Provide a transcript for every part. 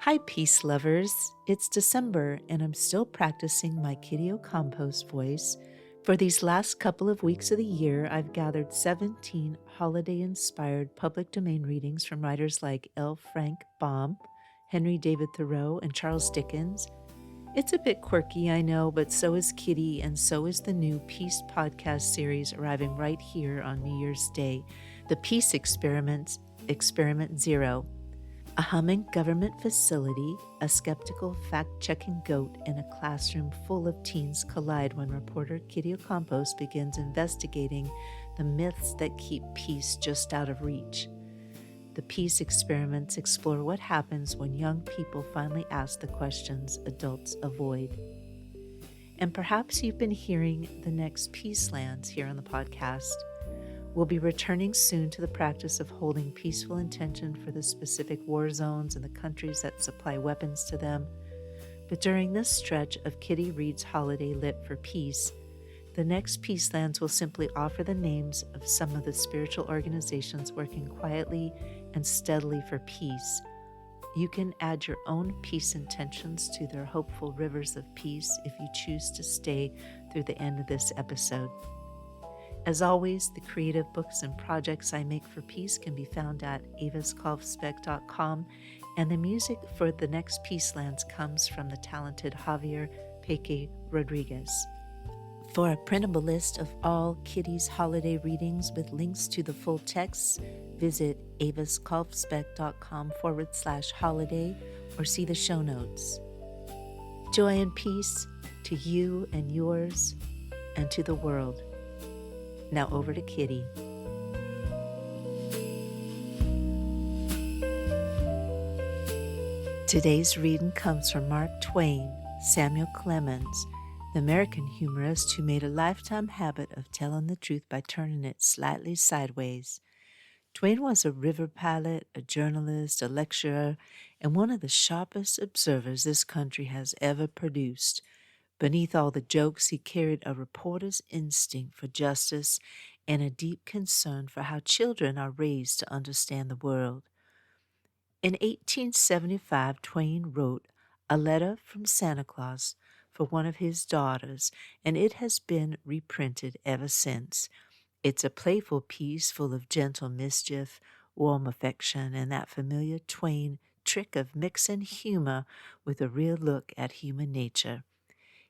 Hi, peace lovers. It's December, and I'm still practicing my Kitty Compost voice. For these last couple of weeks of the year, I've gathered 17 holiday inspired public domain readings from writers like L. Frank Baum, Henry David Thoreau, and Charles Dickens. It's a bit quirky, I know, but so is Kitty, and so is the new Peace podcast series arriving right here on New Year's Day, the Peace Experiments, Experiment Zero. A humming government facility, a skeptical fact-checking goat, and a classroom full of teens collide when reporter Kitty Ocampos begins investigating the myths that keep peace just out of reach. The peace experiments explore what happens when young people finally ask the questions adults avoid. And perhaps you've been hearing the Next Peacelands here on the podcast. We'll be returning soon to the practice of holding peaceful intention for the specific war zones and the countries that supply weapons to them. But during this stretch of Kitty Reed's Holiday Lit for Peace, the Next Peacelands will simply offer the names of some of the spiritual organizations working quietly and steadily for peace. You can add your own peace intentions to their hopeful rivers of peace if you choose to stay through the end of this episode. As always, the creative books and projects I make for peace can be found at aviskalfsbeek.com, and the music for the Next Peacelands comes from the talented Javier Peque Rodriguez. For a printable list of all Kitty's holiday readings with links to the full texts, visit aviskalfsbeek.com/holiday or see the show notes. Joy and peace to you and yours and to the world. Now over to Kitty. Today's reading comes from Mark Twain, Samuel Clemens, the American humorist who made a lifetime habit of telling the truth by turning it slightly sideways. Twain was a river pilot, a journalist, a lecturer, and one of the sharpest observers this country has ever produced. Beneath all the jokes, he carried a reporter's instinct for justice and a deep concern for how children are raised to understand the world. In 1875, Twain wrote a letter from Santa Claus for one of his daughters, and it has been reprinted ever since. It's a playful piece full of gentle mischief, warm affection, and that familiar Twain trick of mixing humor with a real look at human nature.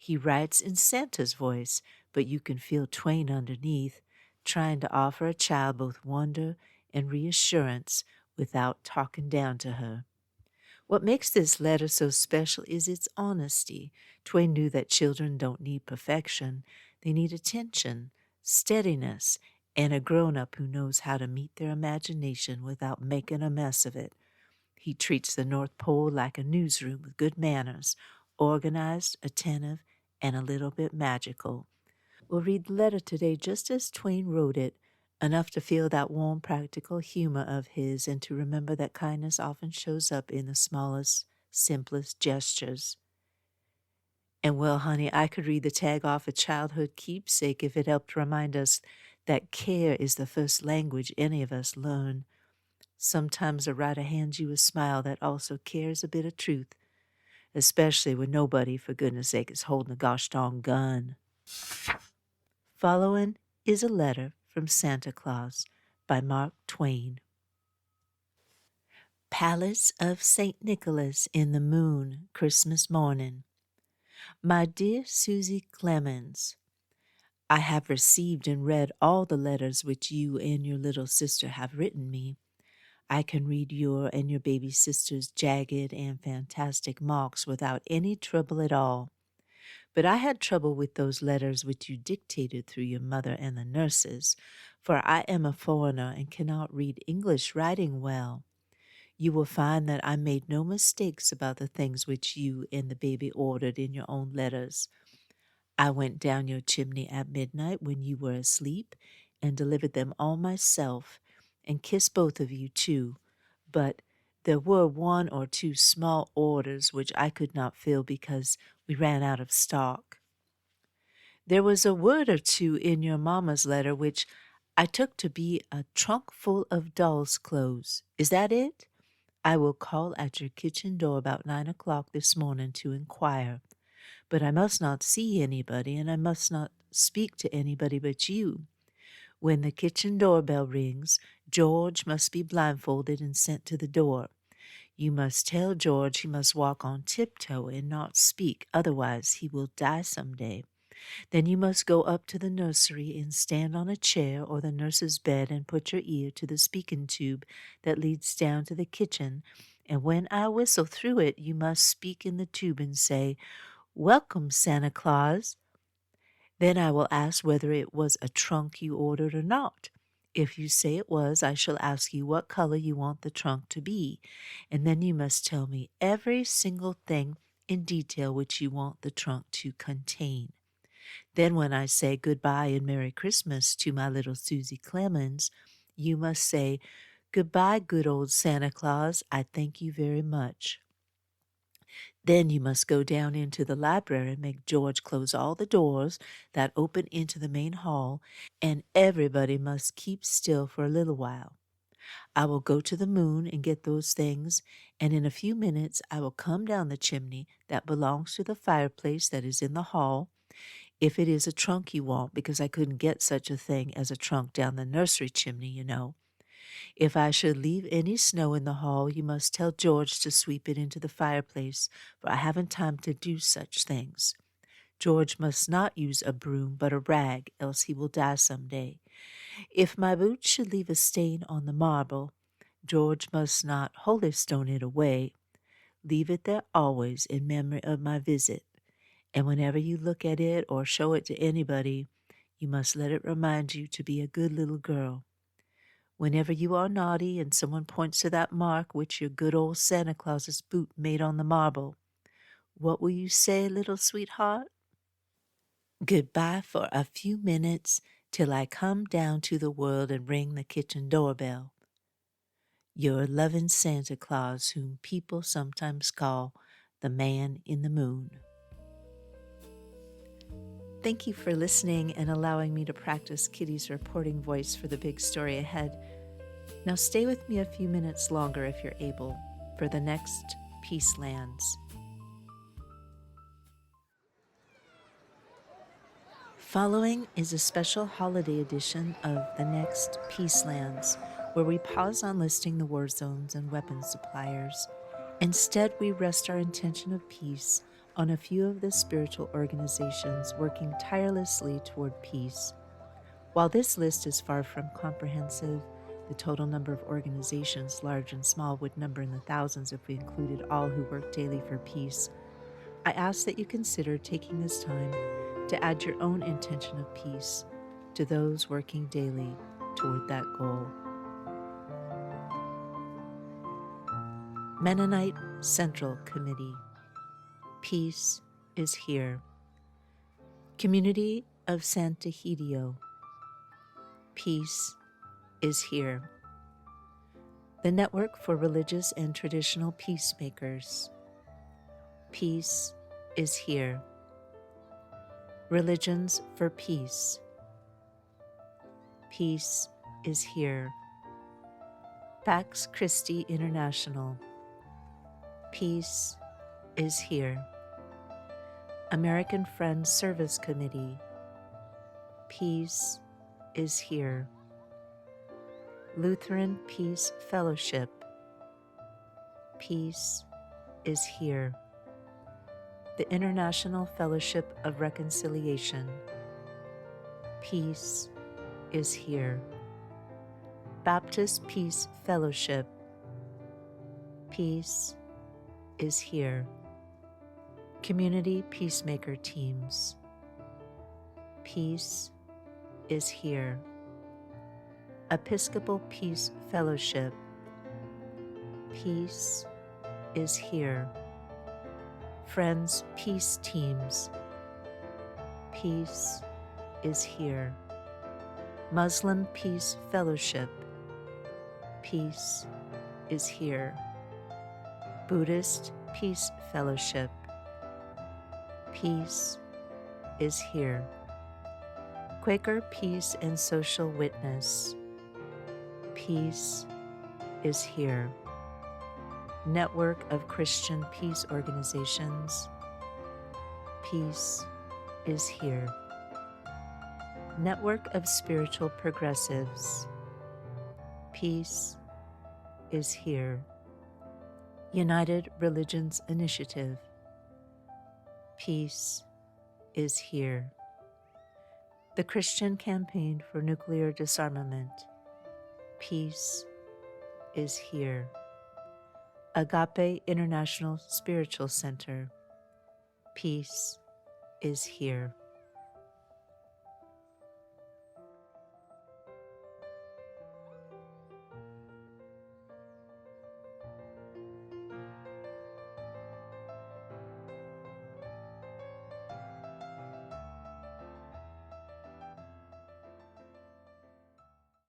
He writes in Santa's voice, but you can feel Twain underneath, trying to offer a child both wonder and reassurance without talking down to her. What makes this letter so special is its honesty. Twain knew that children don't need perfection. They need attention, steadiness, and a grown-up who knows how to meet their imagination without making a mess of it. He treats the North Pole like a newsroom with good manners, organized, attentive, and a little bit magical. We'll read the letter today just as Twain wrote it, enough to feel that warm, practical humor of his and to remember that kindness often shows up in the smallest, simplest gestures. And well, honey, I could read the tag off a childhood keepsake if it helped remind us that care is the first language any of us learn. Sometimes a writer hands you a smile that also carries a bit of truth, especially when nobody, for goodness sake, is holding a gosh darn gun. Following is a letter from Santa Claus by Mark Twain. Palace of St. Nicholas in the moon, Christmas morning. My dear Susie Clemens, I have received and read all the letters which you and your little sister have written me. I can read your and your baby sister's jagged and fantastic marks without any trouble at all. But I had trouble with those letters which you dictated through your mother and the nurses, for I am a foreigner and cannot read English writing well. You will find that I made no mistakes about the things which you and the baby ordered in your own letters. I went down your chimney at midnight when you were asleep and delivered them all myself, and kissed both of you too, but there were one or two small orders which I could not fill because we ran out of stock. There was a word or two in your mamma's letter which I took to be a trunk full of doll's clothes. Is that it? I will call at your kitchen door about 9 o'clock this morning to inquire, but I must not see anybody, and I must not speak to anybody but you. When the kitchen doorbell rings, George must be blindfolded and sent to the door. You must tell George he must walk on tiptoe and not speak, otherwise he will die some day. Then you must go up to the nursery and stand on a chair or the nurse's bed and put your ear to the speaking tube that leads down to the kitchen, and when I whistle through it, you must speak in the tube and say, "Welcome, Santa Claus." Then I will ask whether it was a trunk you ordered or not. If you say it was, I shall ask you what color you want the trunk to be, and then you must tell me every single thing in detail which you want the trunk to contain. Then when I say goodbye and Merry Christmas to my little Susie Clemens, you must say, "Goodbye, good old Santa Claus. I thank you very much." Then you must go down into the library and make George close all the doors that open into the main hall, and everybody must keep still for a little while. I will go to the moon and get those things, and in a few minutes I will come down the chimney that belongs to the fireplace that is in the hall, if it is a trunk you want, because I couldn't get such a thing as a trunk down the nursery chimney, you know. If I should leave any snow in the hall, you must tell George to sweep it into the fireplace, for I haven't time to do such things. George must not use a broom, but a rag, else he will die some day. If my boots should leave a stain on the marble, George must not holy stone it away. Leave it there always in memory of my visit, and whenever you look at it or show it to anybody, you must let it remind you to be a good little girl. Whenever you are naughty and someone points to that mark which your good old Santa Claus's boot made on the marble, what will you say, little sweetheart? Goodbye for a few minutes till I come down to the world and ring the kitchen doorbell. Your loving Santa Claus, whom people sometimes call the Man in the Moon. Thank you for listening and allowing me to practice Kitty's reporting voice for the big story ahead. Now stay with me a few minutes longer if you're able for the Next Peacelands. Following is a special holiday edition of the Next Peacelands, where we pause on listing the war zones and weapons suppliers. Instead, we rest our intention of peace on a few of the spiritual organizations working tirelessly toward peace. While this list is far from comprehensive, the total number of organizations, large and small, would number in the thousands if we included all who work daily for peace. I ask that you consider taking this time to add your own intention of peace to those working daily toward that goal. Mennonite Central Committee. Peace is here. Community of Santa Hideo. Peace is here. The Network for Religious and Traditional Peacemakers. Peace is here. Religions for Peace. Peace is here. Pax Christi International. Peace is here. American Friends Service Committee. Peace is here. Lutheran Peace Fellowship. Peace is here. The International Fellowship of Reconciliation. Peace is here. Baptist Peace Fellowship. Peace is here. Community Peacemaker Teams. Peace is here. Episcopal Peace Fellowship. Peace is here. Friends Peace Teams. Peace is here. Muslim Peace Fellowship. Peace is here. Buddhist Peace Fellowship. Peace is here. Quaker Peace and Social Witness. Peace is here. Network of Christian Peace Organizations. Peace is here. Network of Spiritual Progressives. Peace is here. United Religions Initiative. Peace is here. The Christian Campaign for Nuclear Disarmament. Peace is here. Agape International Spiritual Center. Peace is here.